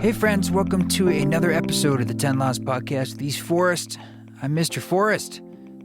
Hey friends, welcome to another episode of the 10 Laws Podcast with East Forest. I'm Mr. Forest,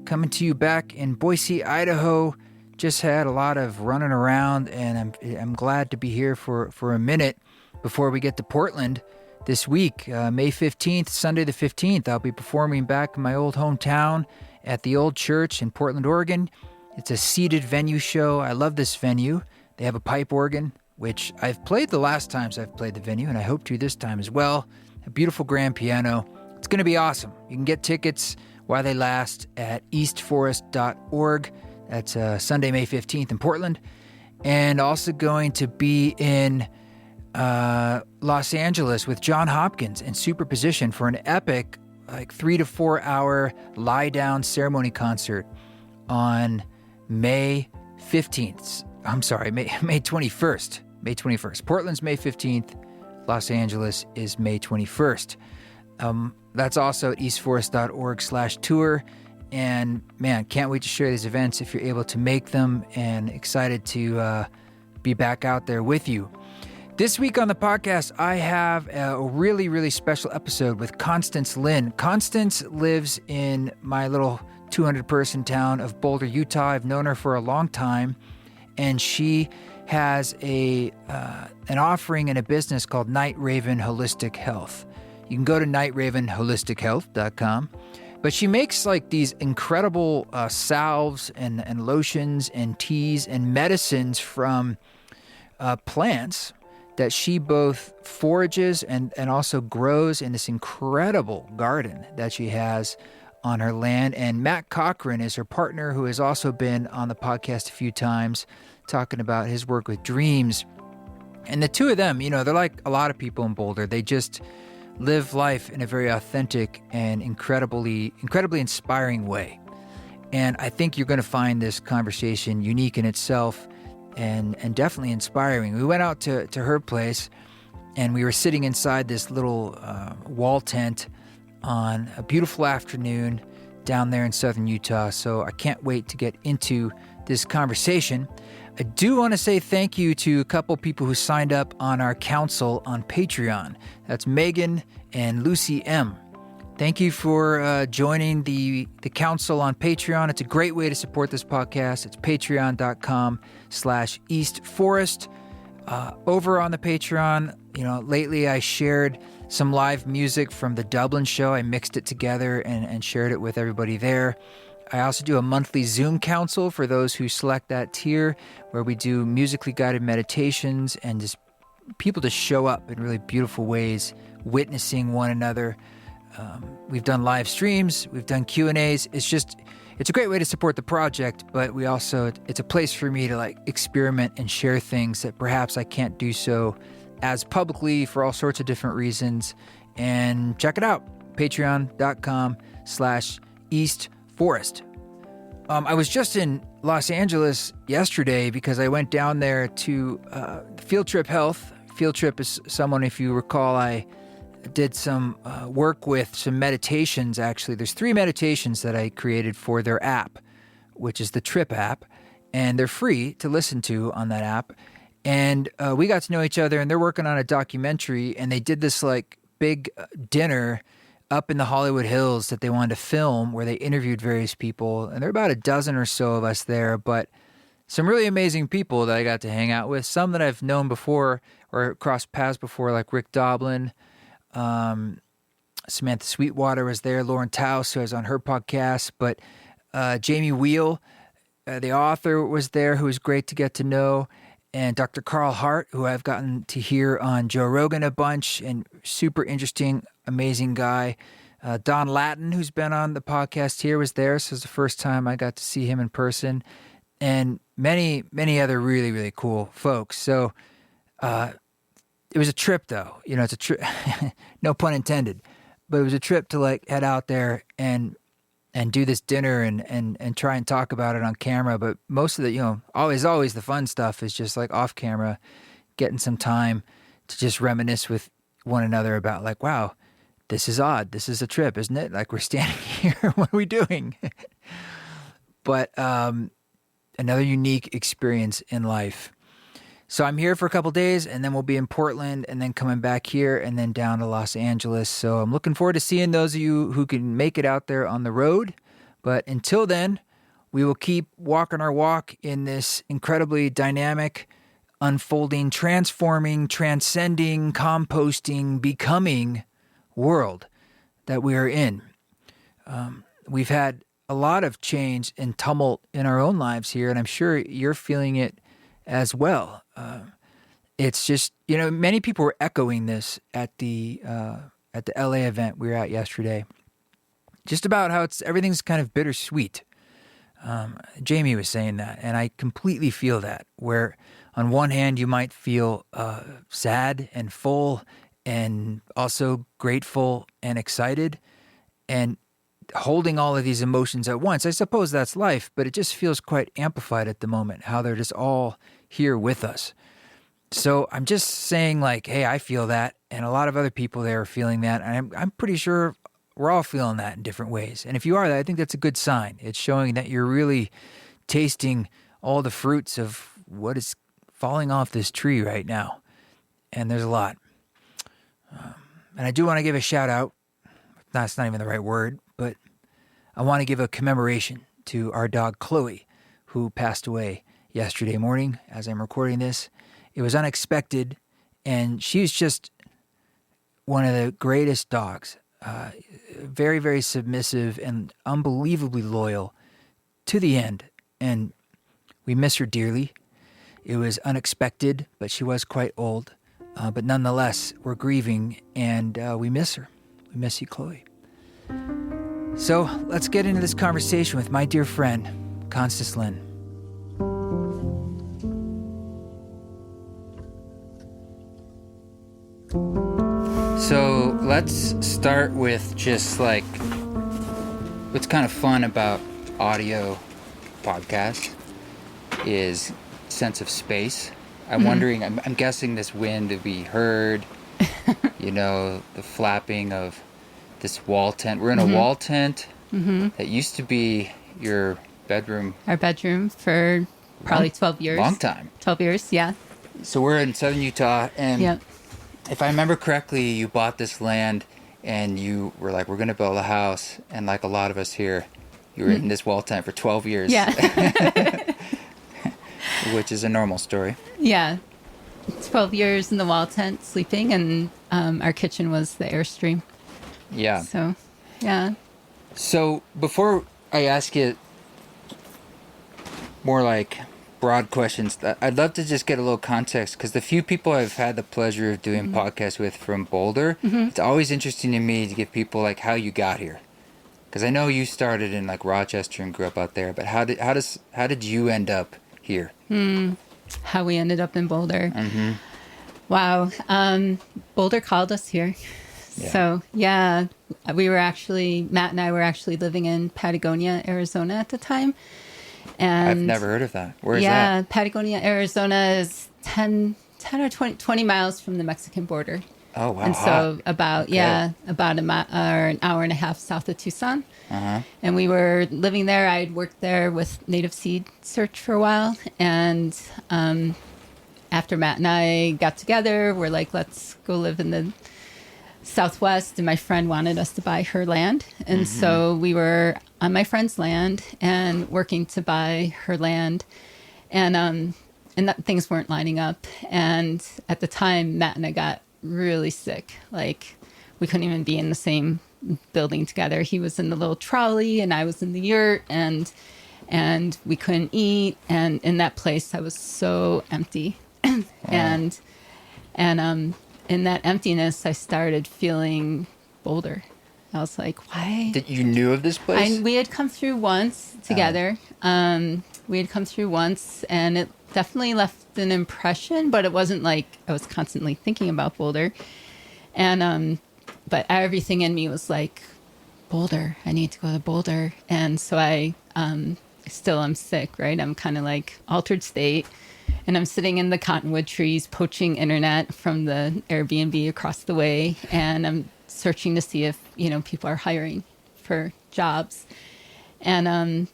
coming to you back in Boise, Idaho. Just had a lot of running around, and I'm glad to be here for a minute before we get to Portland this week. May 15th, Sunday the 15th, I'll be performing back in my old hometown at the Old Church in Portland, Oregon. It's a seated venue show. I love this venue. They have a pipe organ, which I've played the last times I've played the venue, and I hope to this time as well. A beautiful grand piano. It's going to be awesome. You can get tickets while they last at eastforest.org. That's Sunday, May 15th in Portland. And also going to be in Los Angeles with John Hopkins and Superposition for an epic, 3 to 4 hour lie-down ceremony concert on May 15th. I'm sorry, May 21st. May 21st. Portland's May 15th. Los Angeles is May 21st. That's also at eastforest.org/tour. And man, can't wait to share these events if you're able to make them, and excited to be back out there with you. This week on the podcast, I have a really, really special episode with Constance Lynn. Constance lives in my little 200-person town of Boulder, Utah. I've known her for a long time, and she has an offering and a business called Night Raven Holistic Health. You can go to nightravenholistichealth.com. But she makes these incredible salves and lotions and teas and medicines from plants that she both forages and also grows in this incredible garden that she has on her land. And Matt Cochran is her partner, who has also been on the podcast a few times, talking about his work with dreams. And the two of them, they're like a lot of people in Boulder. They just live life in a very authentic and incredibly inspiring way. And I think you're going to find this conversation unique in itself and definitely inspiring. We went out to her place, and we were sitting inside this little wall tent on a beautiful afternoon down there in southern Utah. So I can't wait to get into this conversation. I do want to say thank you to a couple people who signed up on our council on Patreon. That's Megan and Lucy M. Thank you for joining the council on Patreon. It's a great way to support this podcast. It's patreon.com/eastforest. Over on the Patreon, lately I shared some live music from the Dublin show. I mixed it together and shared it with everybody there. I also do a monthly Zoom council for those who select that tier, where we do musically guided meditations and just people to show up in really beautiful ways, witnessing one another. We've done live streams, we've done Q&As. It's a great way to support the project, but it's a place for me to experiment and share things that perhaps I can't do so as publicly for all sorts of different reasons. And check it out, patreon.com/eastforest. I was just in Los Angeles yesterday because I went down there to Field Trip Health. Field Trip is someone, if you recall, I did some work with, some meditations actually. There's 3 meditations that I created for their app, which is the Trip app, and they're free to listen to on that app. And we got to know each other, and they're working on a documentary, and they did this big dinner up in the Hollywood Hills that they wanted to film, where they interviewed various people. And there are about a dozen or so of us there, but some really amazing people that I got to hang out with. Some that I've known before or crossed paths before, like Rick Doblin. Samantha Sweetwater was there. Lauren Taus, who was on her podcast. But Jamie Wheel, the author, was there, who was great to get to know. And Dr. Carl Hart, who I've gotten to hear on Joe Rogan a bunch, and super interesting, amazing guy. Don Lattin, who's been on the podcast here, was there. So it was the first time I got to see him in person. And many, many other really, really cool folks. So it was a trip, though. It's a trip, no pun intended. But it was a trip to head out there and do this dinner and try and talk about it on camera. But most of the, always the fun stuff is just off camera, getting some time to just reminisce with one another about wow, this is odd. This is a trip, isn't it? We're standing here. What are we doing? But another unique experience in life. So I'm here for a couple days, and then we'll be in Portland, and then coming back here, and then down to Los Angeles. So I'm looking forward to seeing those of you who can make it out there on the road. But until then, we will keep walking our walk in this incredibly dynamic, unfolding, transforming, transcending, composting, becoming world that we are in. We've had a lot of change and tumult in our own lives here, and I'm sure you're feeling it as well. It's just, many people were echoing this at the LA event we were at yesterday, just about how everything's kind of bittersweet. Jamie was saying that, and I completely feel that, where on one hand you might feel sad and full and also grateful and excited and holding all of these emotions at once. I suppose that's life, but it just feels quite amplified at the moment, how they're just all here with us. So I'm just saying, like, hey, I feel that, and a lot of other people there are feeling that, and I'm pretty sure we're all feeling that in different ways. And if you are that, I think that's a good sign. It's showing that you're really tasting all the fruits of what is falling off this tree right now. And there's a lot. And I do want to give a shout out. That's not even the right word, but I want to give a commemoration to our dog Chloe, who passed away yesterday morning as I'm recording this. It was unexpected, and she's just one of the greatest dogs. Very, very submissive and unbelievably loyal to the end. And we miss her dearly. It was unexpected, but she was quite old. But nonetheless, we're grieving, and we miss her. We miss you, Chloe. So let's get into this conversation with my dear friend, Constance Lynn. So let's start with just like what's kind of fun about audio podcasts is sense of space. I'm wondering, I'm guessing this wind to be heard, the flapping of this wall tent. We're in a wall tent that used to be your bedroom. Our bedroom for probably 12 years. Long time. 12 years, yeah. So we're in southern Utah, and if I remember correctly, you bought this land and you were like, we're going to build a house. And like a lot of us here, you were in this wall tent for 12 years. Yeah. Which is a normal story. Yeah. 12 years in the wall tent sleeping, and our kitchen was the Airstream. Yeah. So, yeah. So before I ask you more like broad questions, I'd love to just get a little context, because the few people I've had the pleasure of doing podcasts with from Boulder, it's always interesting to me to give people like how you got here. Because I know you started in like Rochester and grew up out there, but how did you end up here? How we ended up in Boulder. Wow. Boulder called us here. Yeah. So, yeah, Matt and I were actually living in Patagonia, Arizona at the time. And I've never heard of that. Where is that? Yeah, Patagonia, Arizona is 10 or 20 miles from the Mexican border. Oh, wow. And so about an hour and a half south of Tucson. And we were living there. I'd worked there with native seed search for a while. And after Matt and I got together, we're like, let's go live in the Southwest. And my friend wanted us to buy her land. And so we were on my friend's land and working to buy her land. And that things weren't lining up. And at the time, Matt and I got really sick. Like, we couldn't even be in the same building together. He was in the little trolley and I was in the yurt, and we couldn't eat. And in that place, I was so empty. And in that emptiness, I started feeling Boulder. I was like, why? That you knew of this place? We had come through once together. And it definitely left an impression, but it wasn't like I was constantly thinking about Boulder. And but everything in me was like, Boulder, I need to go to Boulder. And so I still am sick, right? I'm kind of like altered state. And I'm sitting in the cottonwood trees, poaching internet from the Airbnb across the way. And I'm searching to see if, people are hiring for jobs. And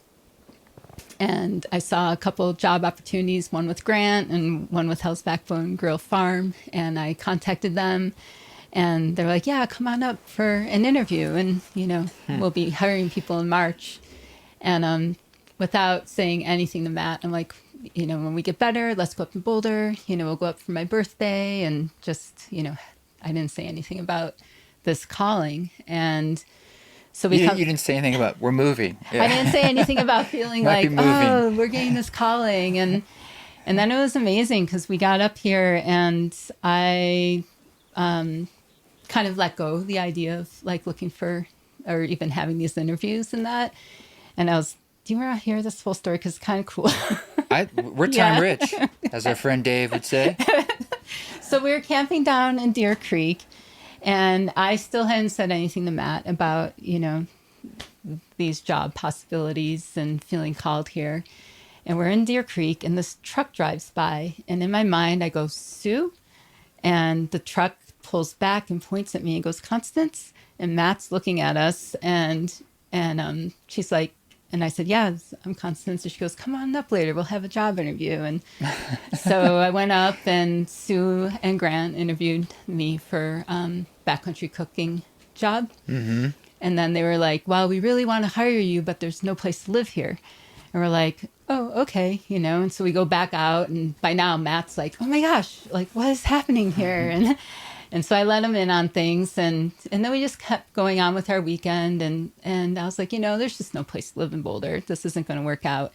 And I saw a couple of job opportunities, one with Grant and one with Hell's Backbone Grill Farm. And I contacted them and they're like, yeah, come on up for an interview. And, we'll be hiring people in March. And without saying anything to Matt, I'm like, when we get better, let's go up to Boulder. We'll go up for my birthday. And just, I didn't say anything about this calling. And so you didn't say anything about we're moving. Yeah. I didn't say anything about feeling like, oh, we're getting this calling. And then it was amazing because we got up here and I kind of let go of the idea of like looking for or even having these interviews and that. And I was, do you want to hear this full story? Because it's kind of cool. We're time rich, as our friend Dave would say. So we were camping down in Deer Creek. And I still hadn't said anything to Matt about, these job possibilities and feeling called here. And we're in Deer Creek and this truck drives by. And in my mind, I go, Sue. And the truck pulls back and points at me and goes, Constance. And Matt's looking at us. And she's like, and I said, yeah, I'm Constance. And she goes, come on up later. We'll have a job interview. And so I went up and Sue and Grant interviewed me for backcountry cooking job. Mm-hmm. And then they were like, well, we really want to hire you, but there's no place to live here. And we're like, oh, okay. And so we go back out. And by now Matt's like, oh my gosh, like what is happening here? And so I let him in on things. And then we just kept going on with our weekend. And I was like, there's just no place to live in Boulder. This isn't going to work out.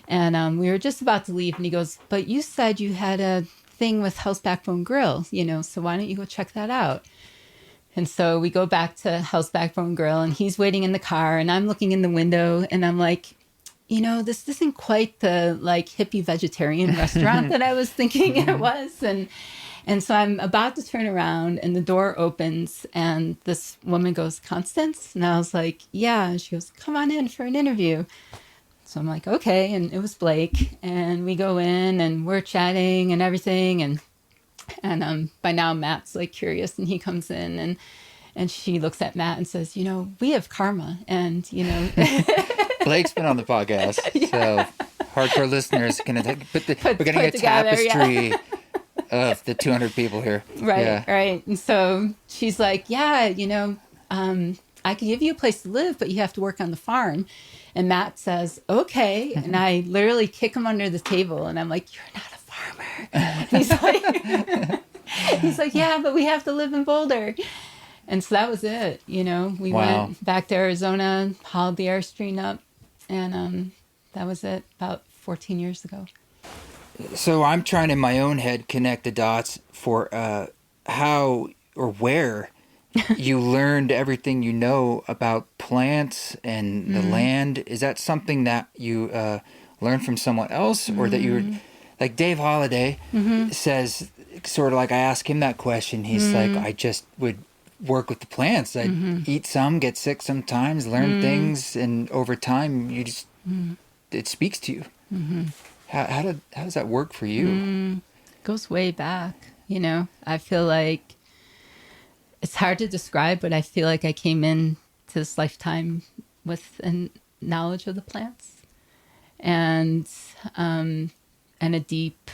And we were just about to leave. And he goes, but you said you had a thing with Hell's Backbone Grill, so why don't you go check that out? And so we go back to Hell's Backbone Grill and he's waiting in the car and I'm looking in the window and I'm like, this isn't quite the like hippie vegetarian restaurant that I was thinking it was. And so I'm about to turn around and the door opens and this woman goes, Constance? And I was like, yeah. And she goes, come on in for an interview. So I'm like, okay. And it was Blake. And we go in and we're chatting and everything. And by now Matt's like curious and he comes in and she looks at Matt and says, we have karma. And, Blake's been on the podcast. Yeah. So hardcore listeners we're getting a together, tapestry of the 200 people here. Right, yeah. Right. And so she's like, yeah, I can give you a place to live, but you have to work on the farm. And Matt says, okay. And I literally kick him under the table and I'm like, you're not a farmer. He's like, yeah, but we have to live in Boulder. And so that was it. We went back to Arizona, hauled the Airstream up, and that was it about 14 years ago. So I'm trying in my own head connect the dots for how or where you learned everything you know about plants and the land. Is that something that you learned from someone else or that you were, like Dave Holliday says, sort of like I asked him that question. He's like, I just would work with the plants. I'd eat some, get sick sometimes, learn things, and over time you just it speaks to you. How does that work for you? It goes way back. I feel like it's hard to describe, but I feel like I came in to this lifetime with a knowledge of the plants and a deep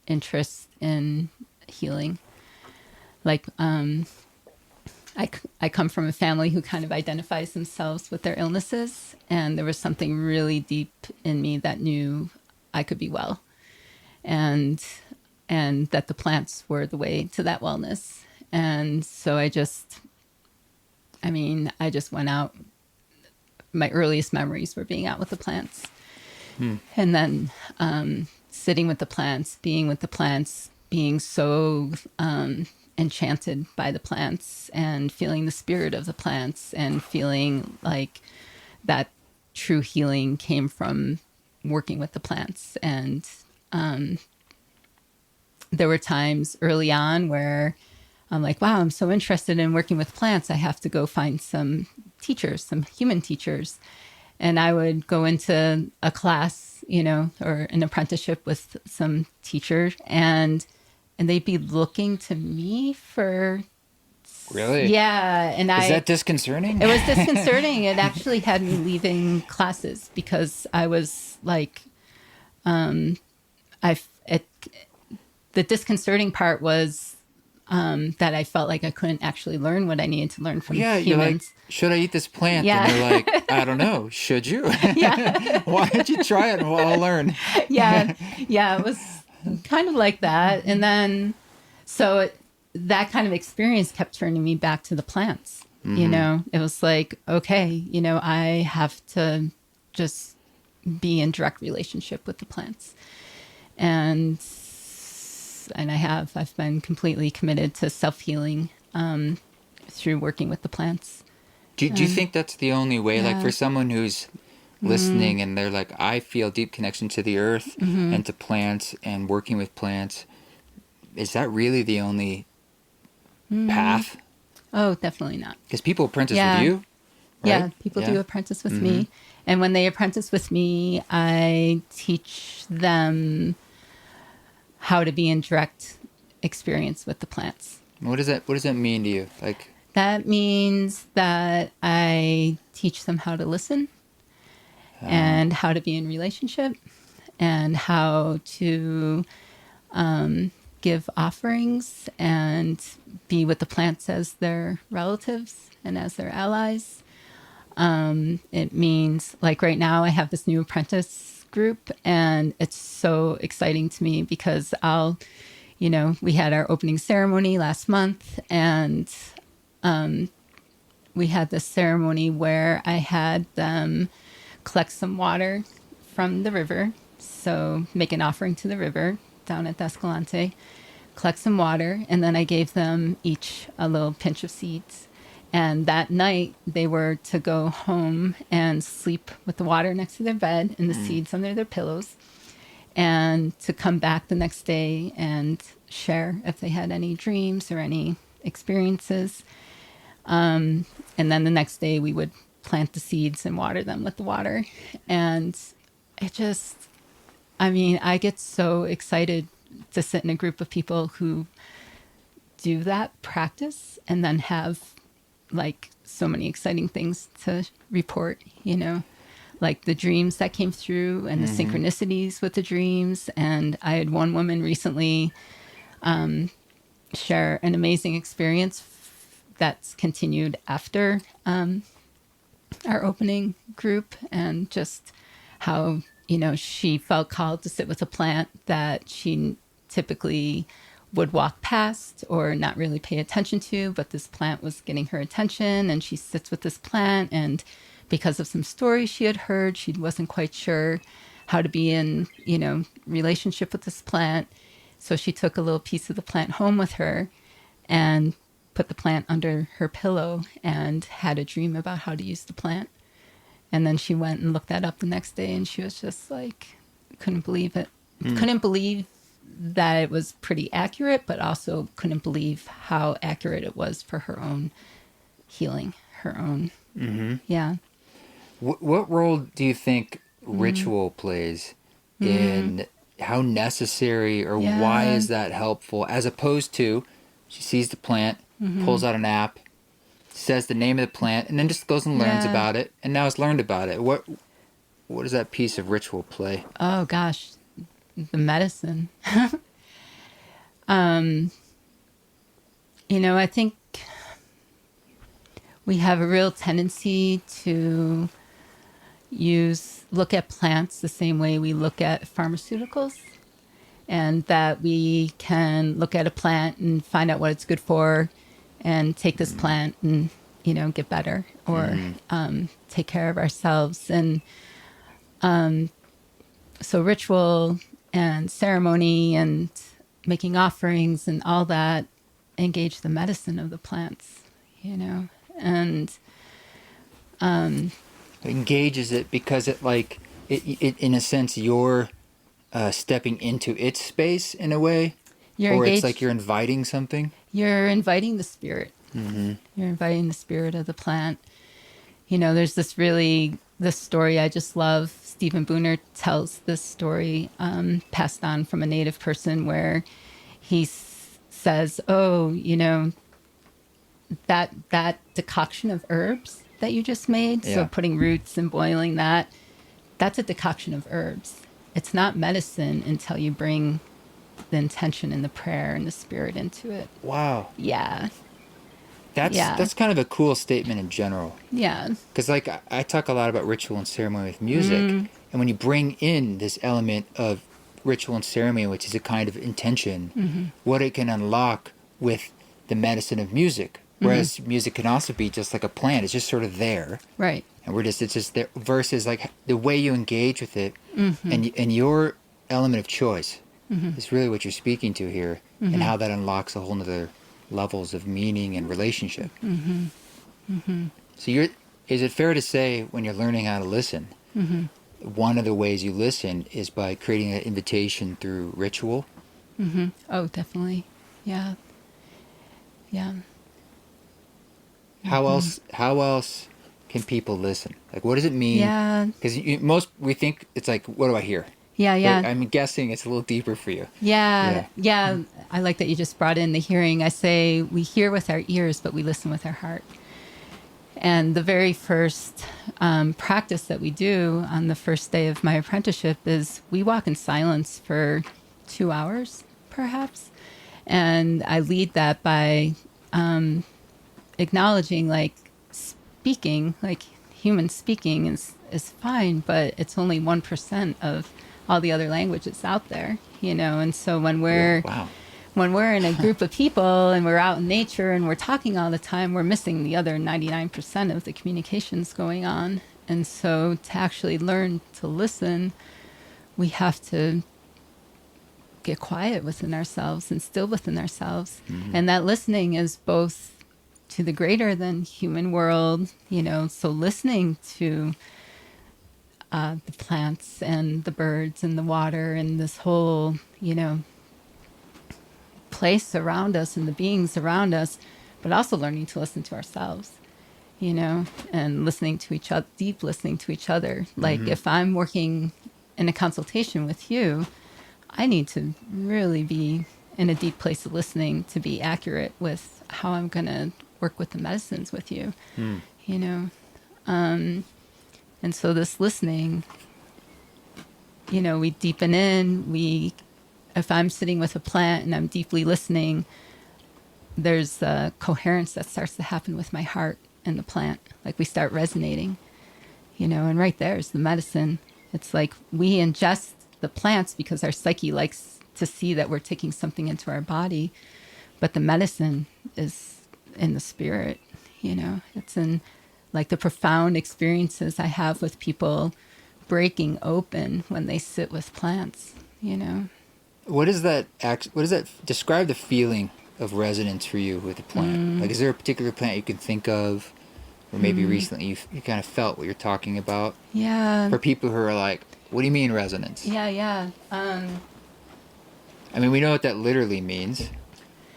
interest in healing. Like, I come from a family who kind of identifies themselves with their illnesses, and there was something really deep in me that knew I could be well, and that the plants were the way to that wellness. And so I just went out. My earliest memories were being out with the plants, and then sitting with the plants, being so enchanted by the plants and feeling the spirit of the plants and feeling like that true healing came from working with the plants. And there were times early on where I'm like, wow, I'm so interested in working with plants. I have to go find some teachers, some human teachers. And I would go into a class, or an apprenticeship with some teacher, and they'd be looking to me for Really? Yeah, and Is that disconcerting? It was disconcerting. It actually had me leaving classes because I was like, I it, the disconcerting part was that I felt like I couldn't actually learn what I needed to learn from Yeah, you're like, humans. should I eat this plant? Yeah. And you're like, I don't know. Should you? Yeah. Why don't you try it and we'll all learn? Yeah, yeah, it was kind of like that. And then, that kind of experience kept turning me back to the plants. You know, it was like, okay, you know, I have to just be in direct relationship with the plants. And I've been completely committed to self-healing through working with the plants. Do you think that's the only way? Like for someone who's listening and they're like, I feel deep connection to the earth and to plants and working with plants. Is that really the only path? Oh, definitely not. Because people apprentice with you, right? Yeah, people do apprentice with me. And when they apprentice with me, I teach them how to be in direct experience with the plants. What does that mean to you? Like, that means that I teach them how to listen and how to be in relationship and how to give offerings and be with the plants as their relatives and as their allies. It means, like right now, I have this new apprentice group, and it's so exciting to me because we had our opening ceremony last month, and we had this ceremony where I had them collect some water from the river. So make an offering to the river down at Escalante, collect some water, and then I gave them each a little pinch of seeds. And that night they were to go home and sleep with the water next to their bed and the seeds under their pillows, and to come back the next day and share if they had any dreams or any experiences. And then the next day we would plant the seeds and water them with the water. And I get so excited to sit in a group of people who do that practice and then have like so many exciting things to report, like the dreams that came through and the synchronicities with the dreams. And I had one woman recently share an amazing experience that's continued after our opening group, and just how, she felt called to sit with a plant that she typically would walk past or not really pay attention to, but this plant was getting her attention, and she sits with this plant, and because of some stories she had heard, she wasn't quite sure how to be in, relationship with this plant. So she took a little piece of the plant home with her and put the plant under her pillow and had a dream about how to use the plant. And then she went and looked that up the next day, and she was just like, couldn't believe it. Couldn't believe that it was pretty accurate, but also couldn't believe how accurate it was for her own healing, her own. Yeah. What role do you think ritual plays in how necessary or why is that helpful, as opposed to she sees the plant, pulls out an app, says the name of the plant, and then just goes and learns about it, and now has learned about it. What does that piece of ritual play? Oh gosh, the medicine. I think we have a real tendency to look at plants the same way we look at pharmaceuticals, and that we can look at a plant and find out what it's good for and take this plant and, get better or take care of ourselves. And so ritual and ceremony and making offerings and all that engage the medicine of the plants, and It engages it because it in a sense you're stepping into its space in a way, it's like you're inviting something. You're inviting the spirit. You're inviting the spirit of the plant. There's this story I just love. Stephen Booner tells this story passed on from a native person, where he says, that decoction of herbs that you just made, Yeah. so putting roots and boiling that's a decoction of herbs. It's not medicine until you bring the intention and the prayer and the spirit into it. Wow. Yeah. That's kind of a cool statement in general. Yeah. Because like I talk a lot about ritual and ceremony with music, and when you bring in this element of ritual and ceremony, which is a kind of intention, what it can unlock with the medicine of music. Whereas music can also be just like a plant; it's just sort of there, Right. and it's just there. Versus like the way you engage with it, and your element of choice is really what you're speaking to here, and how that unlocks a whole nother levels of meaning and relationship. So is it fair to say when you're learning how to listen, one of the ways you listen is by creating an invitation through ritual? Oh, definitely. Yeah. Yeah. How else can people listen? Like, what does it mean? Yeah. Because we think it's like, what do I hear? Yeah. But I'm guessing it's a little deeper for you. Yeah. I like that you just brought in the hearing. I say we hear with our ears, but we listen with our heart. And the very first practice that we do on the first day of my apprenticeship is we walk in silence for 2 hours, perhaps. And I lead that by acknowledging, like, speaking, like human speaking is fine, but it's only 1% of all the other languages out there, And so when we're in a group of people and we're out in nature and we're talking all the time, we're missing the other 99% of the communications going on. And so to actually learn to listen, we have to get quiet within ourselves and still within ourselves. And that listening is both to the greater than human world, so listening to the plants and the birds and the water and this whole, place around us and the beings around us, but also learning to listen to ourselves, and listening to each other, deep listening to each other. Like if I'm working in a consultation with you, I need to really be in a deep place of listening to be accurate with how I'm going to work with the medicines with you, and so this listening, we deepen in, if I'm sitting with a plant and I'm deeply listening, there's a coherence that starts to happen with my heart and the plant. Like we start resonating, and right there is the medicine. It's like we ingest the plants because our psyche likes to see that we're taking something into our body, but the medicine is in the spirit, it's in like the profound experiences I have with people breaking open when they sit with plants, What is that describe the feeling of resonance for you with a plant? Like, is there a particular plant you can think of, or maybe recently you kind of felt what you're talking about? Yeah. For people who are like, what do you mean resonance? Yeah. I mean, we know what that literally means.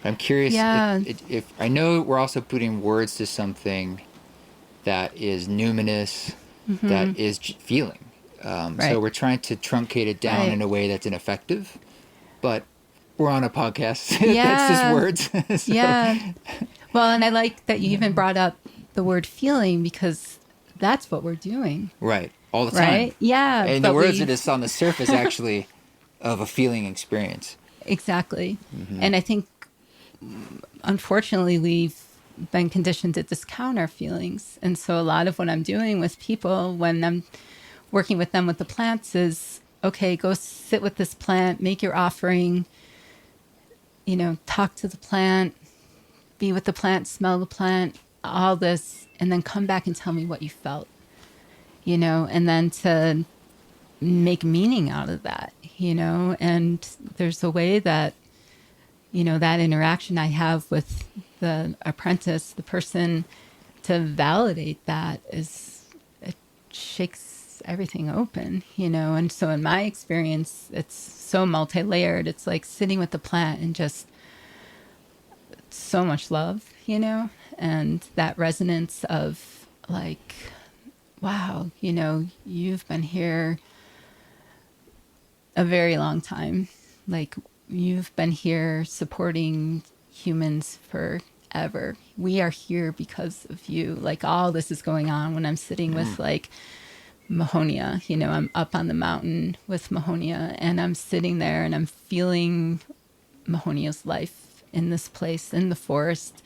I'm curious if I know we're also putting words to something that is numinous, that is feeling. Right. So we're trying to truncate it down in a way that's ineffective, but we're on a podcast. That's just words. So. Yeah. Well, and I like that you even brought up the word feeling, because that's what we're doing. Right. All the time. Right? Yeah. And the words that is on the surface actually of a feeling experience. Exactly. And I think, unfortunately, we've been conditioned to discount our feelings. And so a lot of what I'm doing with people when I'm working with them with the plants is, okay, go sit with this plant, make your offering, talk to the plant, be with the plant, smell the plant, all this, and then come back and tell me what you felt, and then to make meaning out of that, and there's a way that, that interaction I have with the apprentice, the person, to validate that it shakes everything open, and so in my experience, it's so multi-layered. It's like sitting with the plant and just so much love, and that resonance of like, wow, you've been here a very long time. Like, you've been here supporting humans for ever. We are here because of you. Like all this is going on when I'm sitting with like Mahonia. You know, I'm up on the mountain with Mahonia and I'm sitting there and I'm feeling Mahonia's life in this place, in the forest,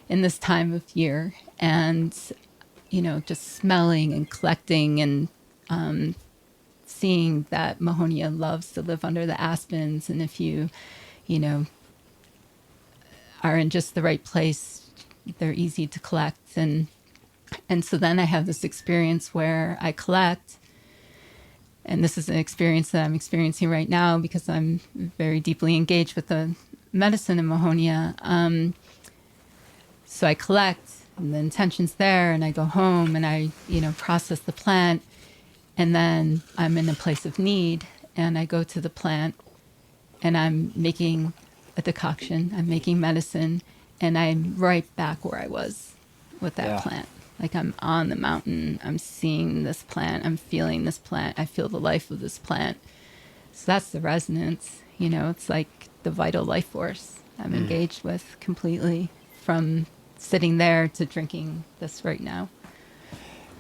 in this time of year. And, you know, just smelling and collecting and seeing that Mahonia loves to live under the aspens. And if you know, are in just the right place, they're easy to collect. And so then I have this experience where I collect, and this is an experience that I'm experiencing right now because I'm very deeply engaged with the medicine in Mahonia. So I collect, and the intention's there, and I go home and I, you know, process the plant, and then I'm in a place of need, and I go to the plant, and I'm making a decoction, I'm making medicine, and I'm right back where I was with that plant. Like I'm on the mountain, I'm seeing this plant, I'm feeling this plant, I feel the life of this plant. So that's the resonance, you know, it's like the vital life force I'm engaged with completely, from sitting there to drinking this right now.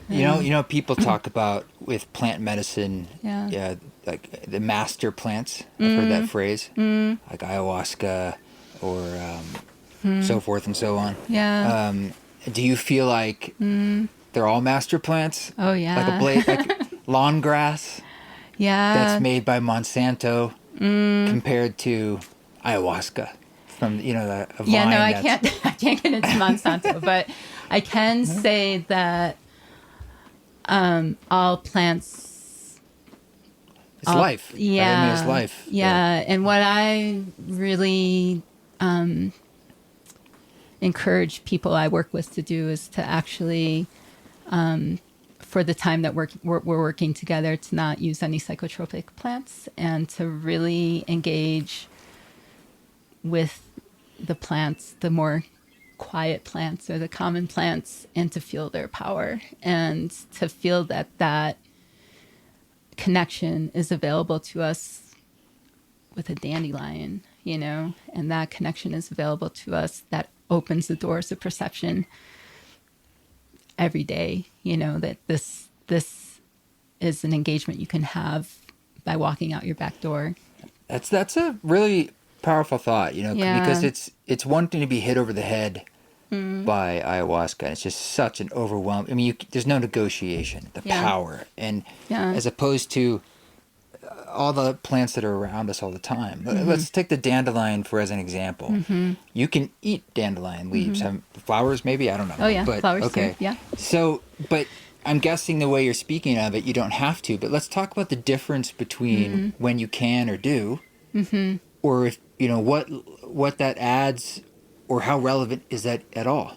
You know, people talk about with plant medicine, like the master plants. I've heard that phrase, like ayahuasca or so forth and so on. Yeah. Do you feel like they're all master plants? Oh, yeah. Like a blade, like lawn grass that's made by Monsanto compared to ayahuasca from, you know, a vine. Yeah, no, I can't get into Monsanto, but I can say that all plants, it's life. Yeah. Right? I mean, it's life. Yeah. And what I really encourage people I work with to do is to actually, for the time that we're working together, to not use any psychotropic plants and to really engage with the plants, the more quiet plants or the common plants, and to feel their power and to feel that that connection is available to us with a dandelion, you know, and that connection is available to us. That opens the doors of perception every day, you know, that this is an engagement you can have by walking out your back door. That's a really powerful thought, you know, because it's one thing to be hit over the head by ayahuasca. And it's just such an overwhelming. I mean, there's no negotiation. The power, and as opposed to all the plants that are around us all the time. Let's take the dandelion as an example. You can eat dandelion leaves, have flowers, maybe, I don't know. Oh yeah, but, flowers okay. too. Yeah. So, but I'm guessing the way you're speaking of it, you don't have to. But let's talk about the difference between when you can or do, or if you know what that adds, or how relevant is that at all?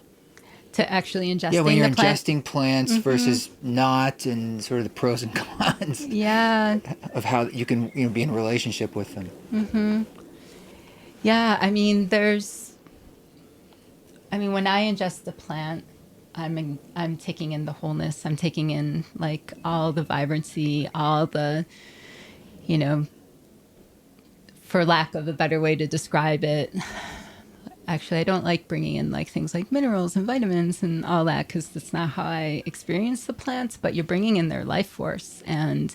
To actually ingesting yeah, when you're the plant. ingesting plants versus not, and sort of the pros and cons. Yeah. Of how you can be in a relationship with them. Yeah, I mean, when I ingest the plant, I'm taking in the wholeness. I'm taking in like all the vibrancy, all the, you know, for lack of a better way to describe it. Actually, I don't like bringing in like things like minerals and vitamins and all that, because that's not how I experience the plants, but you're bringing in their life force. And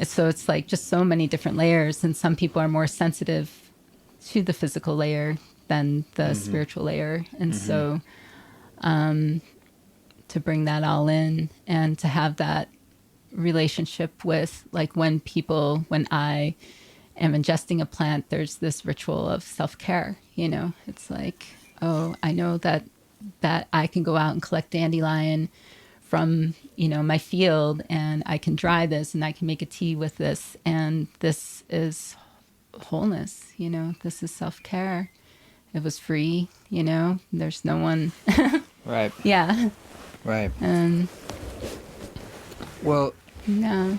so it's like just so many different layers. And some people are more sensitive to the physical layer than the spiritual layer. And so to bring that all in and to have that relationship with, like, when I am ingesting a plant, there's this ritual of self-care, you know. It's like, oh, I know that I can go out and collect dandelion from, you know, my field, and I can dry this and I can make a tea with this, and this is wholeness, you know. This is self-care. It was free, you know. There's no one. Right. Yeah. Right. And well, no.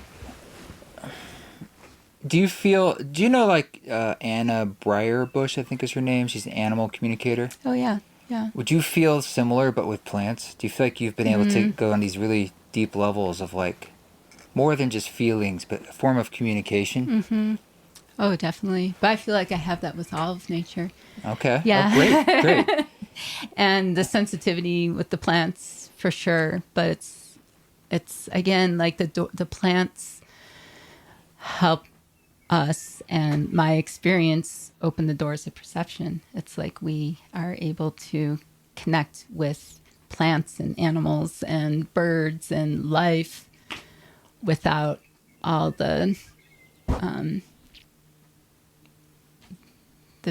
Do you know like Anna Breyerbush, I think is her name? She's an animal communicator. Oh, yeah. Yeah. Would you feel similar but with plants? Do you feel like you've been able to go on these really deep levels of like more than just feelings, but a form of communication? Oh, definitely. But I feel like I have that with all of nature. Okay. Yeah. Oh, great. And the sensitivity with the plants for sure. But it's again, like the plants help us, and my experience open the doors of perception. It's like we are able to connect with plants and animals and birds and life without all the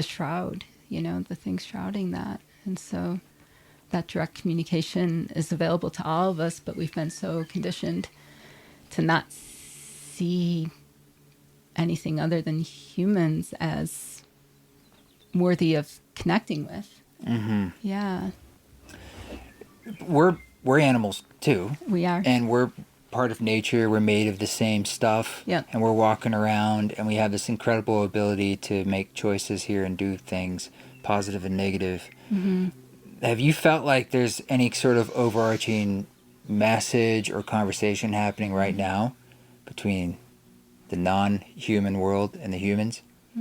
shroud, the things shrouding that. And so that direct communication is available to all of us, but we've been so conditioned to not see anything other than humans as worthy of connecting with. Mm-hmm. Yeah. We're animals too. We are. And we're part of nature. We're made of the same stuff. Yep. And we're walking around and we have this incredible ability to make choices here and do things, positive and negative. Mm-hmm. Have you felt like there's any sort of overarching message or conversation happening right now between the non-human world and the humans? I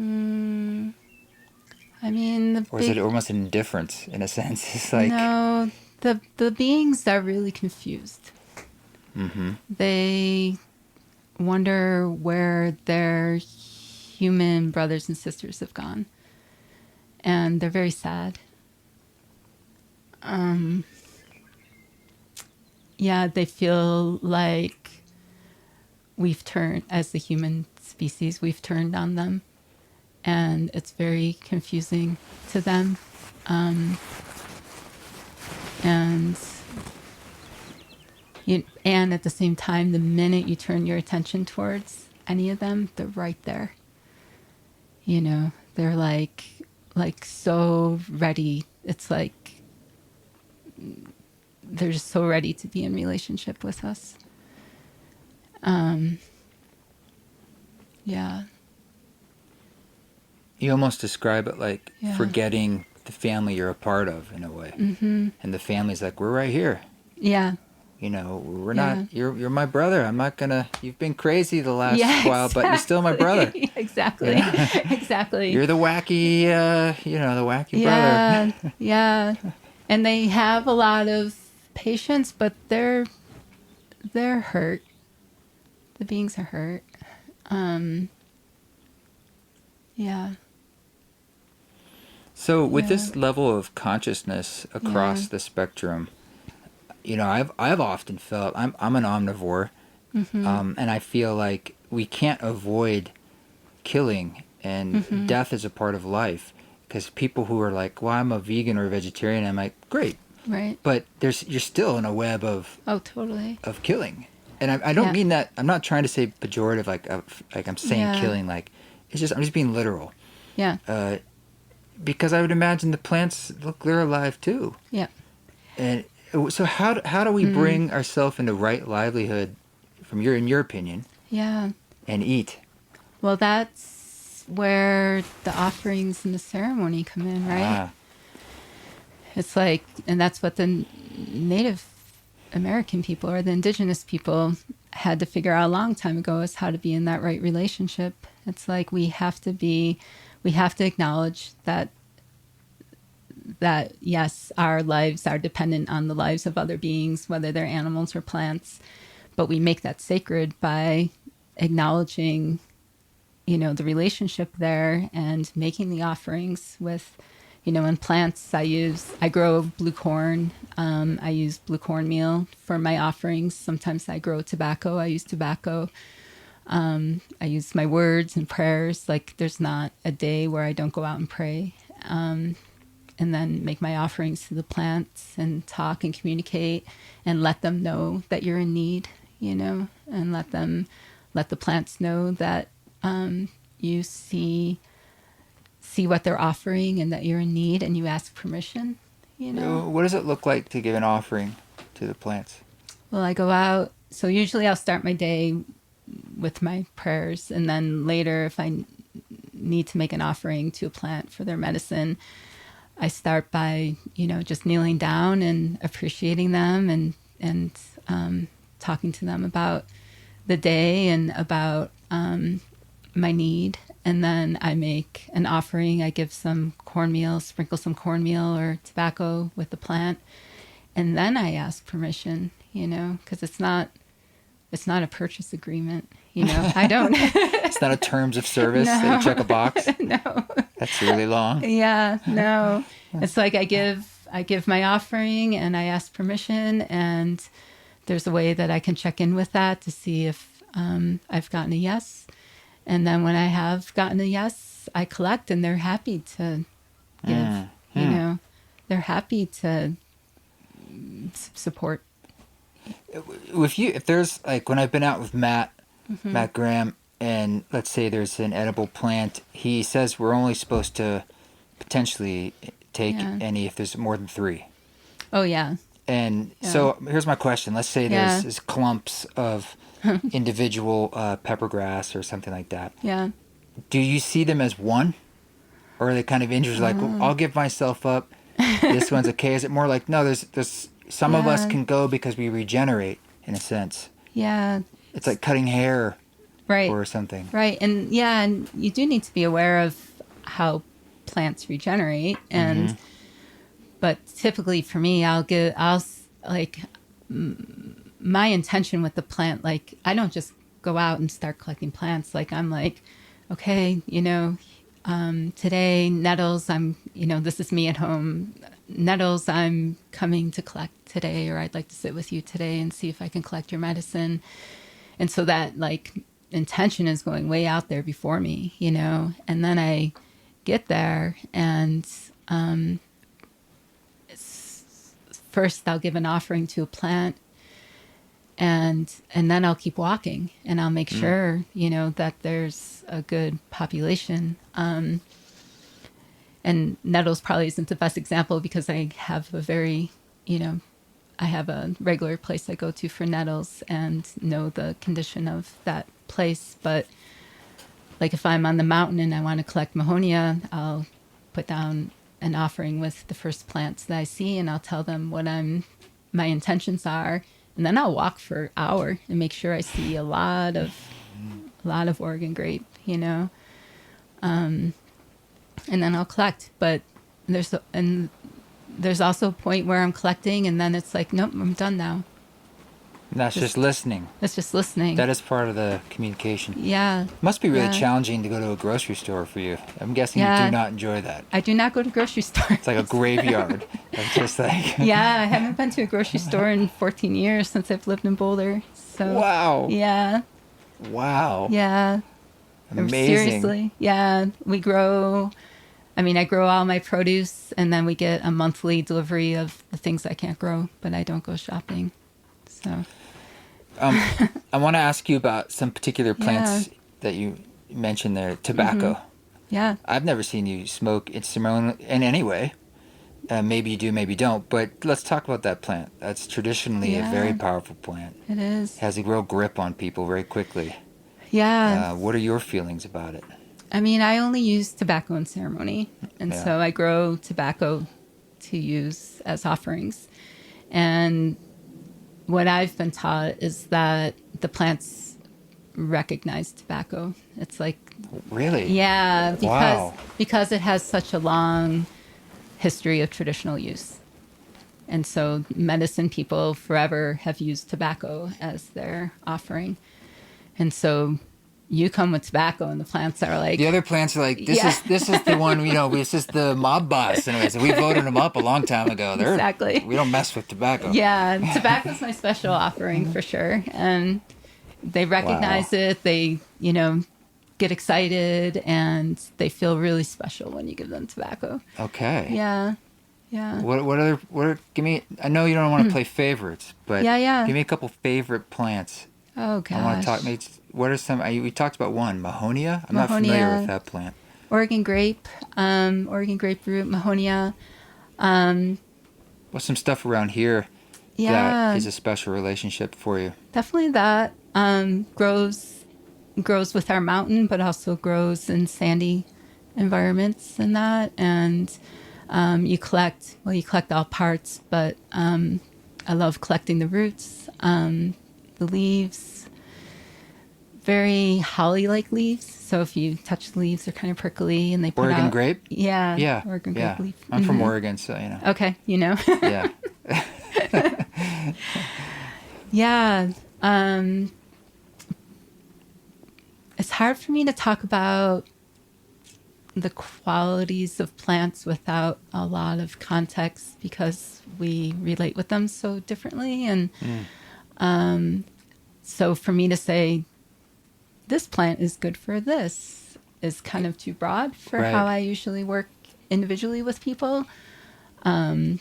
mean, or is it almost an indifference in a sense? It's like, no, the beings are really confused. Mm-hmm. They wonder where their human brothers and sisters have gone, and they're very sad. Yeah, they feel like we've turned, as the human species, we've turned on them, and it's very confusing to them. And at the same time, the minute you turn your attention towards any of them, they're right there. They're like so ready. It's like they're just so ready to be in relationship with us. Yeah. You almost describe it like Yeah. forgetting the family you're a part of in a way. Mm-hmm. And the family's like, we're right here. Yeah. We're Yeah. not, you're my brother. I'm not gonna, you've been crazy the last Yeah, while, but you're still my brother. Exactly. Exactly. You're the wacky, the wacky Yeah. brother. Yeah. And they have a lot of patience, but they're hurt. The beings are hurt. Yeah. So with Yeah. this level of consciousness across Yeah. the spectrum, I've often felt I'm an omnivore, Mm-hmm. and I feel like we can't avoid killing, and Mm-hmm. death is a part of life. Because people who are like, well, I'm a vegan or a vegetarian, I'm like, great, Right. but you're still in a web of Oh, totally. killing, and I don't Yeah. mean that. I'm not trying to say pejorative, like I'm saying Yeah. killing, like I'm just being literal. Yeah. Because I would imagine the plants, look, they're alive too. Yeah. And so how do we bring ourselves into right livelihood, in your opinion, Yeah. and eat? Well, that's where the offerings and the ceremony come in, right? It's like, and that's what the Native American people or the indigenous people had to figure out a long time ago, is how to be in that right relationship. It's like we have to acknowledge that yes, our lives are dependent on the lives of other beings, whether they're animals or plants, but we make that sacred by acknowledging, the relationship there and making the offerings with, in plants, I grow blue corn. I use blue cornmeal for my offerings. Sometimes I grow tobacco. I use tobacco. I use my words and prayers. Like, there's not a day where I don't go out and pray. And then make my offerings to the plants and talk and communicate and let them know that you're in need, and let the plants know that you see what they're offering and that you're in need, and you ask permission, What does it look like to give an offering to the plants? Well, I go out. So usually I'll start my day with my prayers, and then later, if I need to make an offering to a plant for their medicine, I start by, just kneeling down and appreciating them and talking to them about the day and about my need, and then I make an offering. I give some cornmeal, sprinkle some cornmeal or tobacco with the plant, and then I ask permission, because it's not a purchase agreement. I don't. It's not a terms of service that you check a box. No. That's really long. Yeah, no. It's like I give my offering and I ask permission, and there's a way that I can check in with that to see if I've gotten a yes. And then when I have gotten a yes, I collect, and they're happy to give. They're happy to support. If there's like when I've been out with Matt Graham, and let's say there's an edible plant, he says we're only supposed to potentially take any if there's more than 3. Oh yeah. And so here's my question. Let's say there's clumps of individual peppergrass or something like that. Yeah. Do you see them as one? Or are they kind of interested, like, well, I'll give myself up. This one's okay. Is it more like, no, there's some of us can go because we regenerate, in a sense. Yeah. It's like cutting hair. Right. Or something. Right. And you do need to be aware of how plants regenerate. And, but typically for me, my intention with the plant, like, I don't just go out and start collecting plants. Like, I'm like, okay, today, nettles, this is me at home. Nettles, I'm coming to collect today, or I'd like to sit with you today and see if I can collect your medicine. And so that, like, intention is going way out there before me, and then I get there, and first I'll give an offering to a plant, and then I'll keep walking, and I'll make sure that there's a good population. And nettles probably isn't the best example because I have I have a regular place I go to for nettles and know the condition of that place. But like if I'm on the mountain and I want to collect Mahonia, I'll put down an offering with the first plants that I see, and I'll tell them what my intentions are, and then I'll walk for an hour and make sure I see a lot of Oregon grape, and then I'll collect. But there's also a point where I'm collecting, and then it's like, nope, I'm done now. And that's just listening. That's just listening. That is part of the communication. Yeah. Must be really challenging to go to a grocery store for you. I'm guessing you do not enjoy that. I do not go to grocery stores. It's like a graveyard. It's just like... Yeah, I haven't been to a grocery store in 14 years since I've lived in Boulder. So. Wow. Yeah. Wow. Yeah. Amazing. Seriously. Yeah. I grow all my produce, and then we get a monthly delivery of the things I can't grow, but I don't go shopping. So... I want to ask you about some particular plants that you mentioned there. Tobacco. Yeah. I've never seen you smoke instrumental in any way. Maybe you do, maybe you don't. But let's talk about that plant. That's traditionally a very powerful plant. It is. It has a real grip on people very quickly. Yeah. What are your feelings about it? I mean, I only use tobacco in ceremony. And so I grow tobacco to use as offerings. And what I've been taught is that the plants recognize tobacco. It's like... Really? Yeah, because it has such a long history of traditional use. And so medicine people forever have used tobacco as their offering. And so you come with tobacco and the plants are like... The other plants are like, this is the one, this is the mob boss. Anyways, we voted him up a long time ago. Exactly. We don't mess with tobacco. Yeah, tobacco's my special offering for sure. And they recognize it. They, get excited, and they feel really special when you give them tobacco. Okay. Yeah. Yeah. Give me, I know you don't want to play favorites, but give me a couple favorite plants. Oh, gosh. I want to talk, what are some, we talked about one, Mahonia? I'm not familiar with that plant. Oregon grape root, Mahonia. What's some stuff around here that is a special relationship for you? Definitely that. Grows with our mountain, but also grows in sandy environments and that. And you collect all parts, but I love collecting the roots, the leaves, very holly-like leaves. So if you touch the leaves, they're kind of prickly, and they put Oregon out... grape? Yeah. Yeah. Oregon Yeah. grape leaf. I'm from Oregon, so, you know. Okay, you know. Yeah. Yeah. It's hard for me to talk about the qualities of plants without a lot of context because we relate with them so differently. And so for me to say, this plant is good for this is kind of too broad for Right. how I usually work individually with people. Yeah.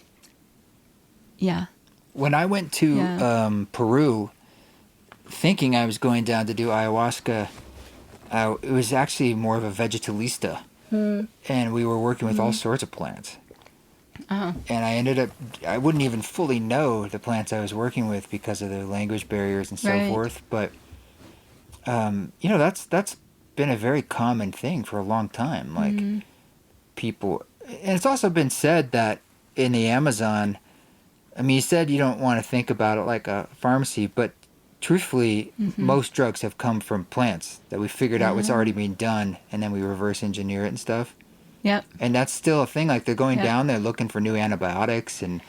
When I went to Peru, thinking I was going down to do ayahuasca, it was actually more of a vegetalista. And we were working with all sorts of plants. Uh-huh. And I wouldn't even fully know the plants I was working with because of the language barriers and so Right. forth. But, you know, that's been a very common thing for a long time. Like, people... And it's also been said that in the Amazon... I mean, you said you don't want to think about it like a pharmacy, but truthfully, most drugs have come from plants that we figured out what's already being done, and then we reverse engineer it and stuff. Yep. And that's still a thing. Like, they're going down there looking for new antibiotics and...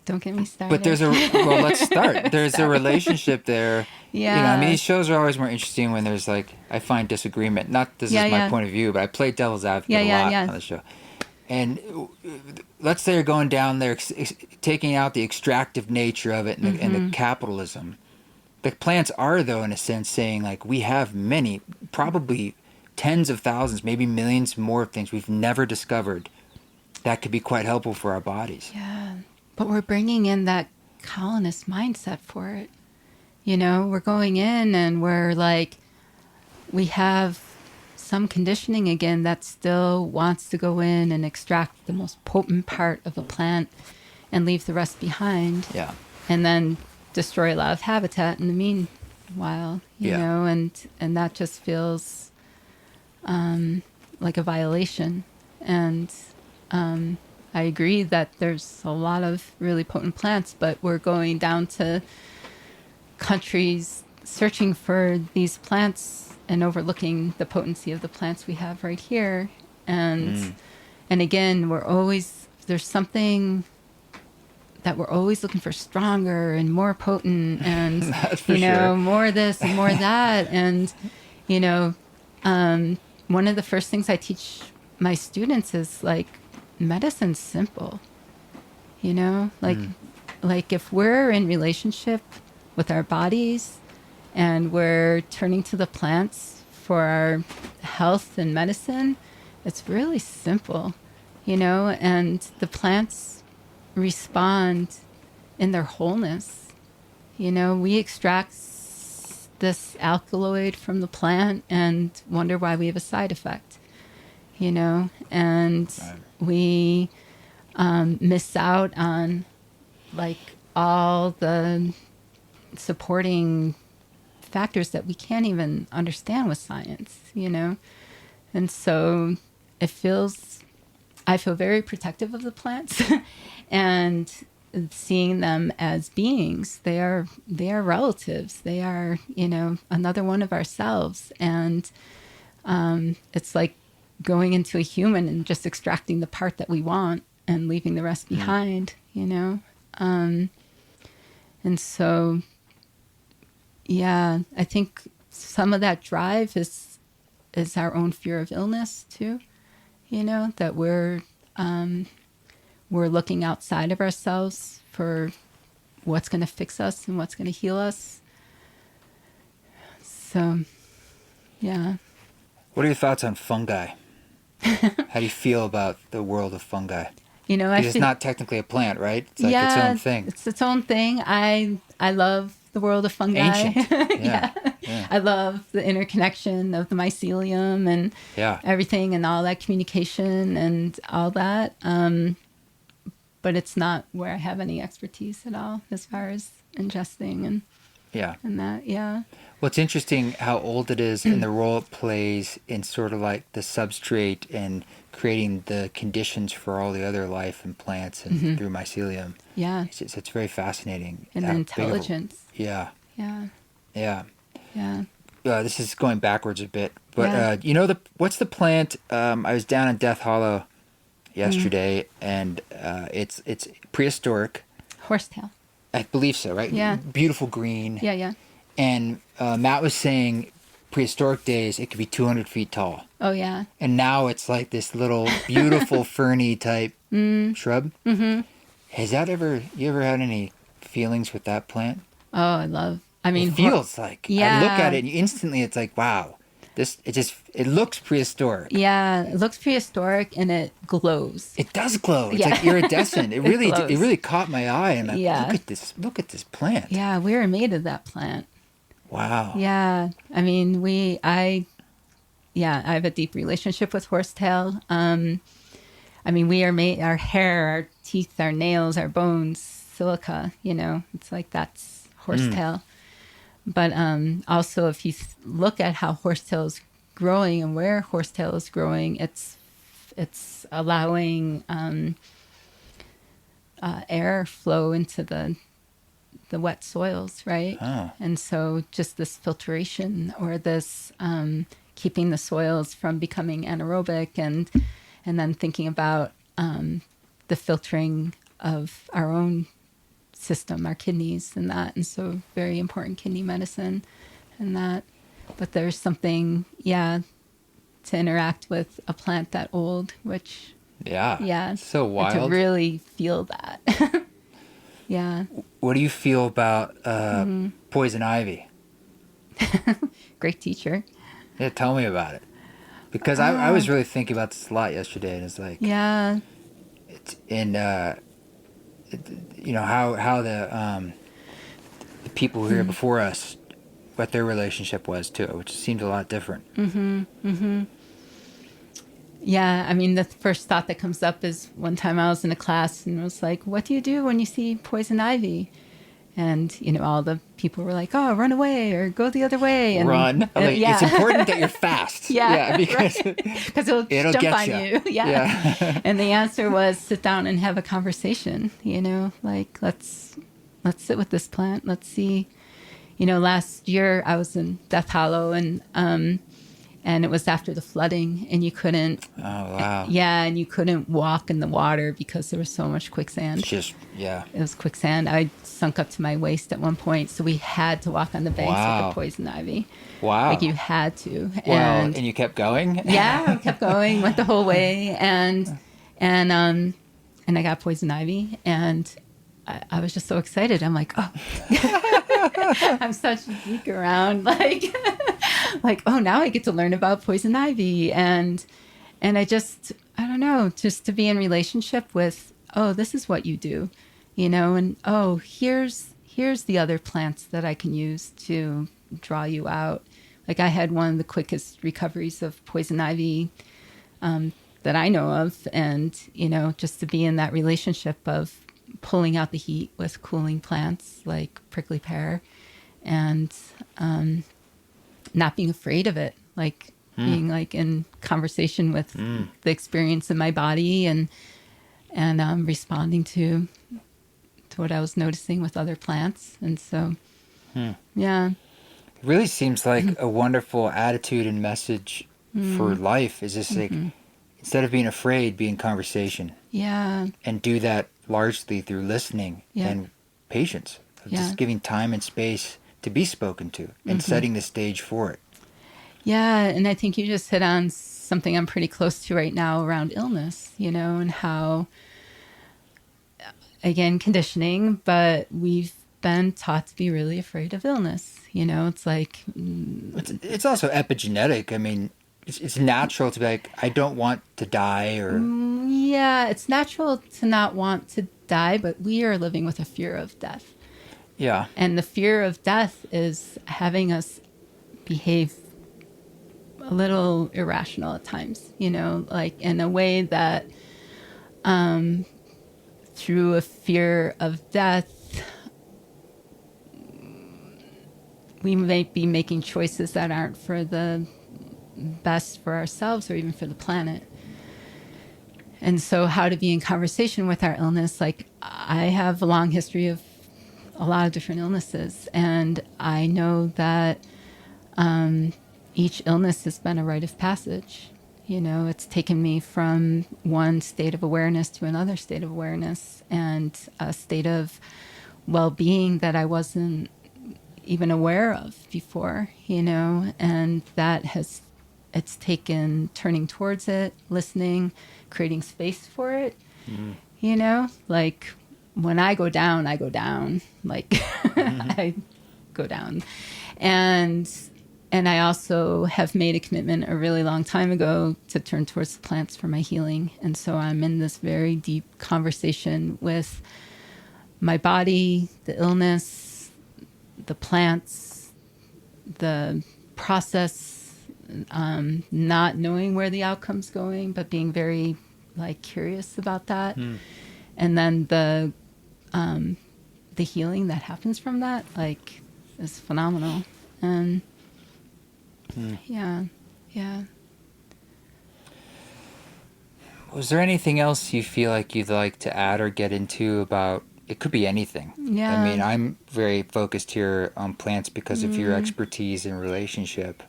Don't get me started. But well, let's start. There's a relationship there. Yeah. You know, I mean, these shows are always more interesting when there's, like, I find disagreement. Not this is my point of view, but I play devil's advocate a lot on the show. And let's say you're going down there, taking out the extractive nature of it and the capitalism. The plants are, though, in a sense, saying, like, we have many, probably tens of thousands, maybe millions more things we've never discovered that could be quite helpful for our bodies. Yeah. But we're bringing in that colonist mindset for it. You know, we're going in and we're like, we have some conditioning again that still wants to go in and extract the most potent part of a plant and leave the rest behind. Yeah. And then destroy a lot of habitat in the meanwhile, you know, and that just feels like a violation. And I agree that there's a lot of really potent plants, but we're going down to countries searching for these plants and overlooking the potency of the plants we have right here. And again, there's something that we're always looking for stronger and more potent and, you know, more this and more that. And, you know, one of the first things I teach my students is like, medicine's simple, you know, like if we're in relationship with our bodies and we're turning to the plants for our health and medicine, it's really simple, you know, and the plants respond in their wholeness. You know, we extract this alkaloid from the plant and wonder why we have a side effect, you know, and we miss out on like all the supporting factors that we can't even understand with science, you know? And so I feel very protective of the plants and seeing them as beings. They are relatives. They are, you know, another one of ourselves. And it's like going into a human and just extracting the part that we want and leaving the rest behind, you know? And so, yeah, I think some of that drive is our own fear of illness too, you know, that we're looking outside of ourselves for what's going to fix us and what's going to heal us. So, yeah. What are your thoughts on fungi? How do you feel about the world of fungi? You know, it's not technically a plant, right? It's like its own thing. It's its own thing. I love the world of fungi. Ancient. Yeah. I love the interconnection of the mycelium and everything and all that communication and all that. But it's not where I have any expertise at all as far as ingesting and that. Yeah. Well, it's interesting how old it is and the role it plays in sort of like the substrate and creating the conditions for all the other life in plants and through mycelium. Yeah. It's very fascinating. And the intelligence. Yeah. Yeah. Yeah. Yeah. This is going backwards a bit, but Yeah. what's the plant? I was down in Death Hollow yesterday, and it's prehistoric. Horsetail. I believe so, right? Yeah. Beautiful green. Yeah, yeah. And Matt was saying prehistoric days it could be 200 feet tall, Oh, yeah. and now it's like this little beautiful ferny type shrub. Mm-hmm. You ever had any feelings with that plant? Oh, I mean, It feels like, yeah. I look at it and instantly it's like, wow, it looks prehistoric. Yeah, it looks prehistoric and it glows. It does glow. It's Yeah. like iridescent. It glows. really caught my eye. And Yeah. look at this plant. Yeah, we were made of that plant. Wow. Yeah, I mean, I have a deep relationship with horsetail. I mean, we are made, our hair, our teeth, our nails, our bones, silica, it's like that's horsetail. But also, if you look at how horsetail is growing and where horsetail is growing, it's allowing air flow into the wet soils, right? Oh. And so just this filtration or this keeping the soils from becoming anaerobic and then thinking about the filtering of our own system, our kidneys and that. And so very important kidney medicine and that. But there's something, to interact with a plant that old, which... Yeah. So wild. To really feel that. Yeah. What do you feel about poison ivy? Great teacher. Yeah, tell me about it. Because I was really thinking about this a lot yesterday, and it's like... Yeah. It's in... how the people who were here before us, what their relationship was to it, which seemed a lot different. Yeah, I mean, the first thought that comes up is one time I was in a class and it was like, what do you do when you see poison ivy? And, all the people were like, oh, run away or go the other way. And, run. It's important that you're fast. Because it'll jump get on you. Yeah. And the answer was sit down and have a conversation, like let's sit with this plant. Let's see. Last year I was in Death Hollow and it was after the flooding and you couldn't. Oh, wow. Yeah. And you couldn't walk in the water because there was so much quicksand. It was quicksand. I sunk up to my waist at one point. So we had to walk on the banks with the poison ivy. Wow. Like you had to. And you kept going? Yeah, I kept going, went the whole way. And I got poison ivy and I was just so excited. I'm like, oh, I'm such a geek around like, oh, now I get to learn about poison ivy. And I don't know, just to be in relationship with, oh, this is what you do, and oh, here's the other plants that I can use to draw you out. Like I had one of the quickest recoveries of poison ivy that I know of. And, just to be in that relationship of pulling out the heat with cooling plants like prickly pear and not being afraid of it, like being like in conversation with the experience in my body and responding to what I was noticing with other plants. And so, yeah. It really seems like a wonderful attitude and message for life is just like, instead of being afraid, be in conversation. Yeah. And do that largely through listening and patience. Just giving time and space to be spoken to and setting the stage for it. Yeah, and I think you just hit on something I'm pretty close to right now around illness, and how, again, conditioning, but we've been taught to be really afraid of illness. It's like... It's also epigenetic. I mean, it's natural to be like, I don't want to die or... Yeah, it's natural to not want to die, but we are living with a fear of death. Yeah. And the fear of death is having us behave a little irrational at times, like in a way that through a fear of death, we may be making choices that aren't for the best for ourselves or even for the planet. And so how to be in conversation with our illness, like I have a long history of a lot of different illnesses. And I know that each illness has been a rite of passage. It's taken me from one state of awareness to another state of awareness, and a state of well-being that I wasn't even aware of before, and it's taken turning towards it, listening, creating space for it, like when I go down, like I go down. And I also have made a commitment a really long time ago to turn towards the plants for my healing. And so I'm in this very deep conversation with my body, the illness, the plants, the process, not knowing where the outcome's going, but being very curious about that. And then the healing that happens from that is phenomenal. And yeah. Was there anything else you feel like you'd like to add or get into about? It could be anything. Yeah. I mean, I'm very focused here on plants because of your expertise in relationship.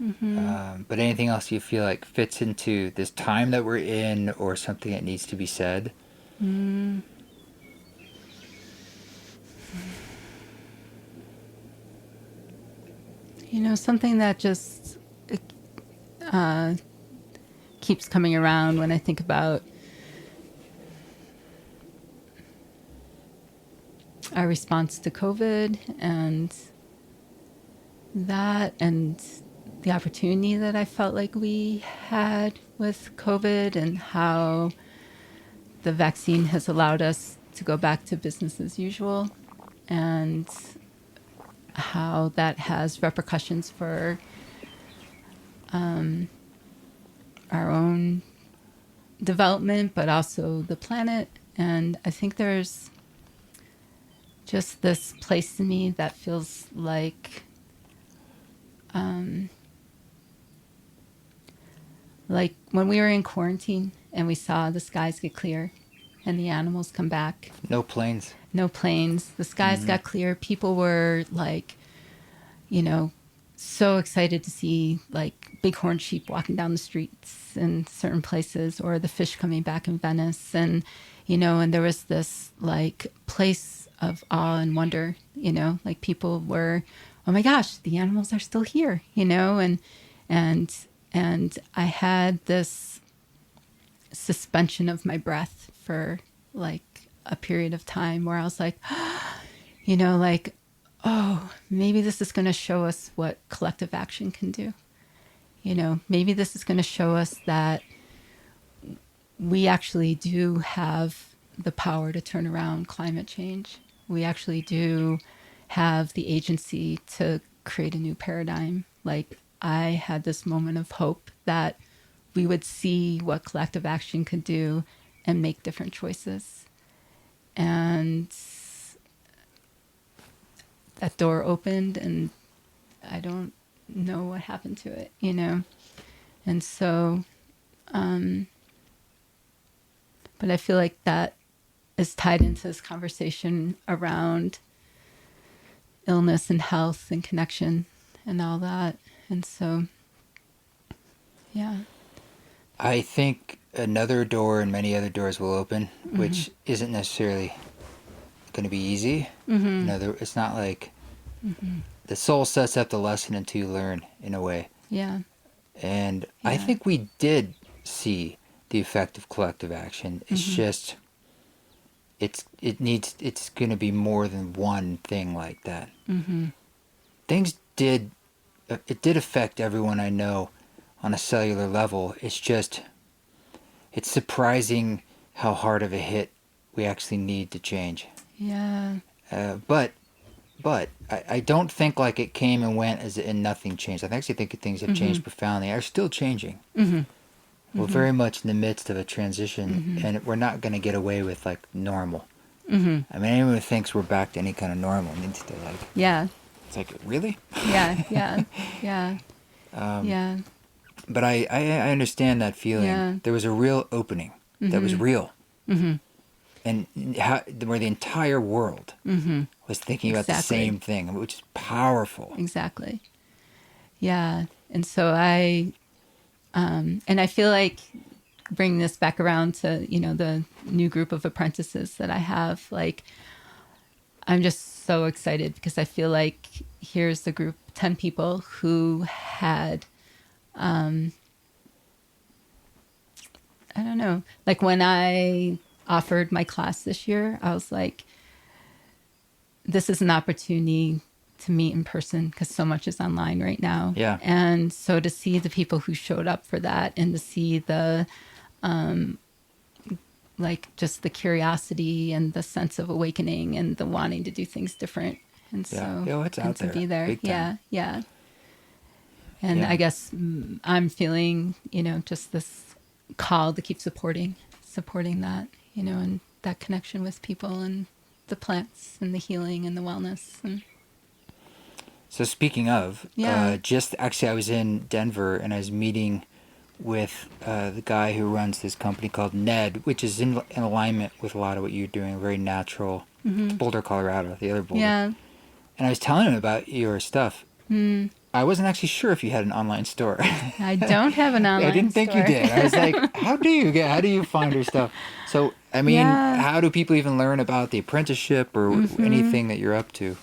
But anything else you feel like fits into this time that we're in, or something that needs to be said? Something that just keeps coming around when I think about our response to COVID and that, and the opportunity that I felt like we had with COVID, and how the vaccine has allowed us to go back to business as usual, and how that has repercussions for our own development, but also the planet. And I think there's just this place in me that feels like when we were in quarantine and we saw the skies get clear and the animals come back. No planes. The skies got clear. People were so excited to see bighorn sheep walking down the streets in certain places, or the fish coming back in Venice. And, and there was this place of awe and wonder, people were, oh my gosh, the animals are still here, and I had this suspension of my breath for a period of time where I was oh, maybe this is going to show us what collective action can do. Maybe this is going to show us that we actually do have the power to turn around climate change. We actually do have the agency to create a new paradigm. I had this moment of hope that we would see what collective action could do and make different choices. And that door opened, and I don't know what happened to it, And so, but I feel like that is tied into this conversation around illness and health and connection and all that. And so, yeah. I think another door and many other doors will open, which isn't necessarily going to be easy. It's not like the soul sets up the lesson until you learn, in a way. Yeah. And I think we did see the effect of collective action. It's just, it's going to be more than one thing like that. It did affect everyone I know on a cellular level. It's just, it's surprising how hard of a hit we actually need to change. Yeah. But I don't think it came and went and nothing changed. I actually think things have changed profoundly. Are still changing. We're very much in the midst of a transition, and we're not going to get away with normal. I mean, anyone who thinks we're back to any kind of normal needs to Yeah. It's really? Yeah. But I understand that feeling. Yeah. There was a real opening that was real. And where the entire world was thinking about the same thing, which is powerful. Exactly. Yeah. And so I feel like bringing this back around to, the new group of apprentices that I have, like, I'm just so excited because I feel like here's the group, 10 people who had, I don't know, like when I offered my class this year, I was like, this is an opportunity to meet in person because so much is online right now. Yeah. And so to see the people who showed up for that and to see the, like just the curiosity and the sense of awakening and the wanting to do things different. And so it's out to there. be there. Big time. Yeah. And I guess I'm feeling, just this call to keep supporting that, and that connection with people and the plants and the healing and the wellness. And so speaking of, just actually I was in Denver and I was meeting with the guy who runs this company called Ned, which is in alignment with a lot of what you're doing, very natural. It's Boulder, Colorado, the other Boulder. Yeah. And I was telling him about your stuff. I wasn't actually sure if you had an online store. I don't have an online store. I didn't think you did. I was like, how do you find your stuff? So, I mean, how do people even learn about the apprenticeship or anything that you're up to?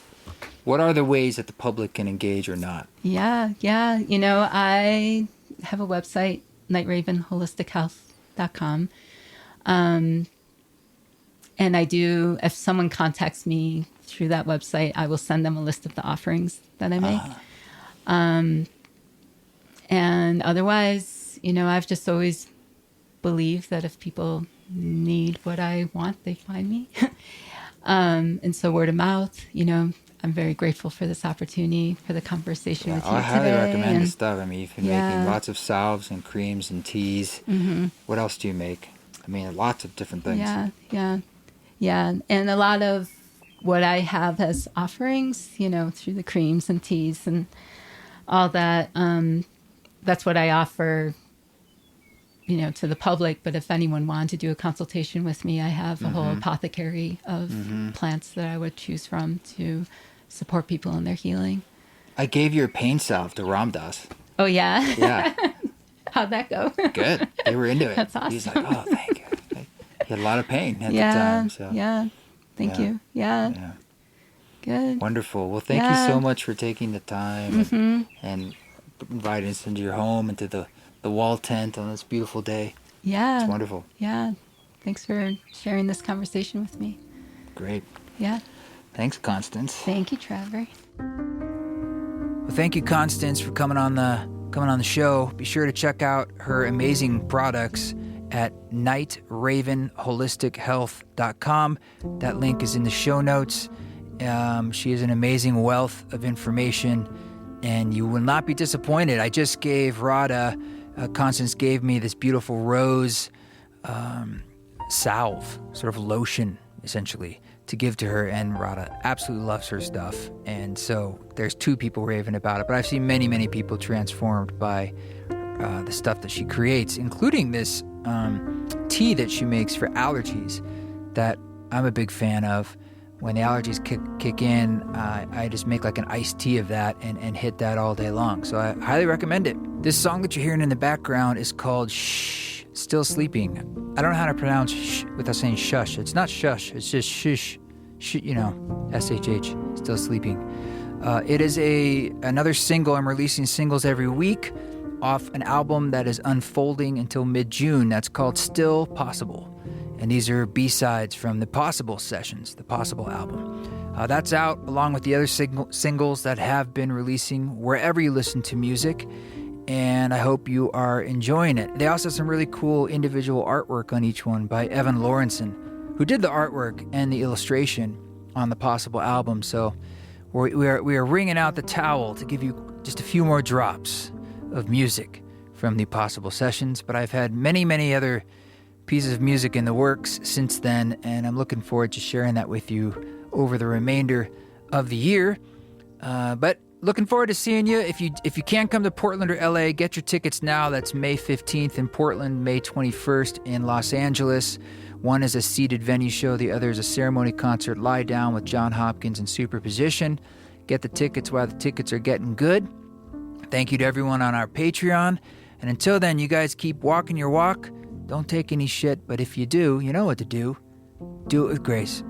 What are the ways that the public can engage or not? Yeah. I have a website, nightravenholistichealth.com. And I do, if someone contacts me through that website, I will send them a list of the offerings that I make. And otherwise, I've just always believed that if people need what I want, they find me. And so word of mouth, I'm very grateful for this opportunity, for the conversation with you today. I highly recommend this stuff. I mean, you've been making lots of salves and creams and teas. What else do you make? I mean, lots of different things. Yeah. And a lot of what I have as offerings, through the creams and teas and all that, that's what I offer, to the public. But if anyone wanted to do a consultation with me, I have a whole apothecary of plants that I would choose from to support people in their healing. I gave your pain salve to Ramdas. Oh, yeah? Yeah. How'd that go? Good. They were into it. That's awesome. He's like, oh, thank you. He had a lot of pain at the time. So. Yeah. Thank you. Yeah. Good. Wonderful. Well, thank you so much for taking the time and inviting us into your home, into the wall tent on this beautiful day. Yeah. It's wonderful. Yeah. Thanks for sharing this conversation with me. Great. Yeah. Thanks, Constance. Thank you, Trevor. Well, thank you, Constance, for coming on the show. Be sure to check out her amazing products at nightravenholistichealth.com. That link is in the show notes. She has an amazing wealth of information, and you will not be disappointed. I just gave Radha, Constance gave me this beautiful rose salve, sort of lotion, essentially, to give to her, and Radha absolutely loves her stuff. And so there's 2 people raving about it, but I've seen many, many people transformed by the stuff that she creates, including this tea that she makes for allergies that I'm a big fan of. When the allergies kick in, I just make like an iced tea of that and hit that all day long. So I highly recommend it. This song that you're hearing in the background is called Shh, Still Sleeping. I don't know how to pronounce shh without saying shush. It's not shush, it's just shush, S-H-H, Still Sleeping. It is another single. I'm releasing singles every week off an album that is unfolding until mid-June. That's called Still Possible. And these are B-sides from the Possible sessions, the Possible album. That's out along with the other singles that have been releasing wherever you listen to music. And I hope you are enjoying it. They also have some really cool individual artwork on each one by Evan Lawrenson, who did the artwork and the illustration on the Possible album. So we are wringing out the towel to give you just a few more drops of music from the Possible sessions. But I've had many, many other pieces of music in the works since then, and I'm looking forward to sharing that with you over the remainder of the year. But looking forward to seeing you. If you can't come to Portland or LA, get your tickets now. That's May 15th in Portland, May 21st in Los Angeles. One is a seated venue show. The other is a ceremony concert, Lie Down with John Hopkins and Superposition. Get the tickets while the tickets are getting good. Thank you to everyone on our Patreon. And until then, you guys keep walking your walk. Don't take any shit, but if you do, you know what to do. Do it with grace.